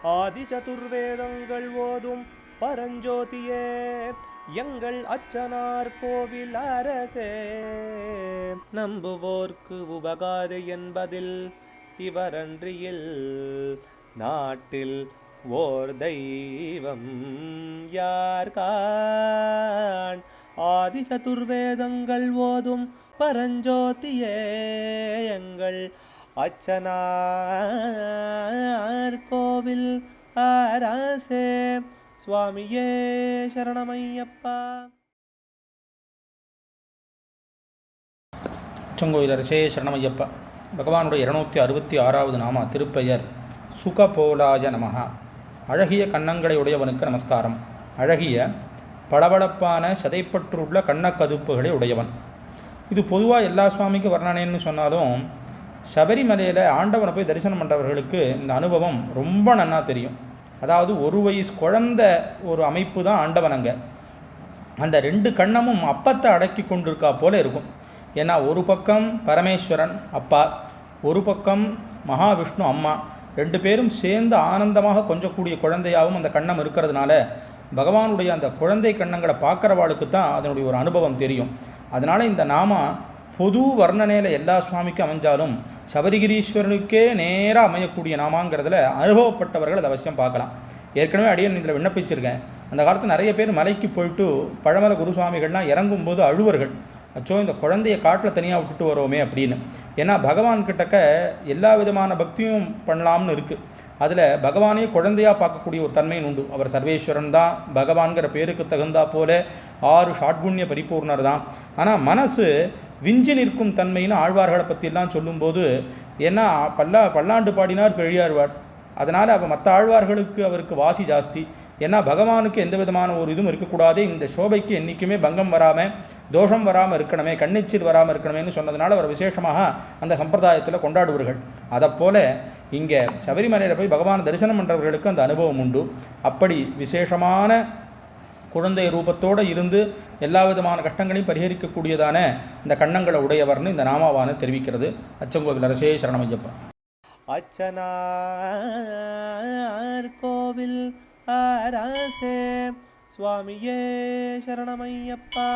ஆதி சதுர்வேதங்கள் ஓதும் பரஞ்சோதியே எங்கள் அச்சனார் கோவில் அரசே. நம்புவோர்க்கு உபகாரி என்பதில் இவரன்றியில் நாட்டில் ஓர் தெய்வம் யார்கான். ஆதி சதுர்வேதங்கள் ஓதும் பரஞ்சோதியே எங்கள் அச்சனார் கோவில் அரசே. சுவாமியே சரணமையப்பா. அச்சங்கோயில் அரசே சரணமையப்பா. பகவானுடைய 266வது நாமா திருப்பெயர் சுகபோலாய நமஹ. அழகிய கன்னங்களை உடையவனுக்கு நமஸ்காரம். அழகிய பளபளப்பான சதைப்பற்றுள்ள கண்ணக்கதுப்புகளை உடையவன். இது பொதுவாக எல்லா சுவாமிக்கு வர்ணனைன்னு சொன்னாலும் சபரிமலையில் ஆண்டவனை போய் தரிசனம் பண்ணுறவர்களுக்கு இந்த அனுபவம் ரொம்ப நன்னா தெரியும். அதாவது ஒரு வயசு குழந்த ஒரு அமைப்பு தான் ஆண்டவன். அங்கே அந்த 2 கண்ணமும் அப்பத்தை அடக்கி கொண்டிருக்கா போல இருக்கும். ஏன்னா ஒரு பக்கம் பரமேஸ்வரன் அப்பா, ஒரு பக்கம் மகாவிஷ்ணு அம்மா, 2 பேரும் சேர்ந்து ஆனந்தமாக கொஞ்சக்கூடிய குழந்தையாகவும் அந்த கண்ணம் இருக்கிறதுனால பகவானுடைய அந்த குழந்தை கண்ணங்களை பார்க்குறவாளுக்கு தான் அதனுடைய ஒரு அனுபவம் தெரியும். அதனால் இந்த நாமா பொது வர்ணனையில் எல்லா சுவாமிக்கும் அமைஞ்சாலும் சபரிகிரீஸ்வரனுக்கே நேராக அமையக்கூடிய நாமாங்கிறதுல அனுபவப்பட்டவர்கள் அதை அவசியம் பார்க்கலாம். ஏற்கனவே அடியன் இதில் விண்ணப்பிச்சிருக்கேன். அந்த காலத்தில் நிறைய பேர் மலைக்கு போயிட்டு பழமலை குருசுவாமிகள்லாம் இறங்கும்போது அழுவர்கள், அச்சோ இந்த குழந்தைய காட்டில் தனியாக விட்டுட்டு வரோமே அப்படின்னு. ஏன்னா பகவான் கிட்டக்க எல்லா விதமான பக்தியும் பண்ணலாம்னு இருக்குது. அதில் பகவானே குழந்தையாக பார்க்கக்கூடிய ஒரு தன்மையின் உண்டு. அவர் சர்வேஸ்வரன் தான், பகவான்கிற பேருக்கு தகுந்தா போல 6 ஷாட்குண்ய பரிபூர்ணர் தான். ஆனால் மனசு விஞ்சி நிற்கும் தன்மைன்னு ஆழ்வார்களை பற்றியெல்லாம் சொல்லும்போது, ஏன்னா பல்லாண்டு பாடினார் பெழியாழ்வார், அதனால் அவர் மற்ற ஆழ்வார்களுக்கு அவருக்கு வாசி ஜாஸ்தி. ஏன்னா பகவானுக்கு எந்த விதமான ஒரு இதுவும் இருக்கக்கூடாது, இந்த சோபைக்கு என்றைக்குமே பங்கம் வராமல் தோஷம் வராமல் இருக்கணுமே, கண்ணிச்சில் வராமல் இருக்கணுமேனு சொன்னதுனால அவர் விசேஷமாக அந்த சம்பிரதாயத்தில் கொண்டாடுவார்கள். அதைப்போல் இங்கே சபரிமலையில் போய் பகவான் தரிசனம் பண்ணுறவர்களுக்கு அந்த அனுபவம் உண்டு. அப்படி விசேஷமான குழந்தை ரூபத்தோடு இருந்து எல்லா விதமான கஷ்டங்களையும் பரிகரிக்கக்கூடியதான இந்த கண்ணங்களை உடையவர்னு இந்த நாமாவான தெரிவிக்கிறது. அச்சங்கோவில் அரசே சரணமையப்பா. அச்சனார் கோவில் அரசே சுவாமியே சரணமையப்பா.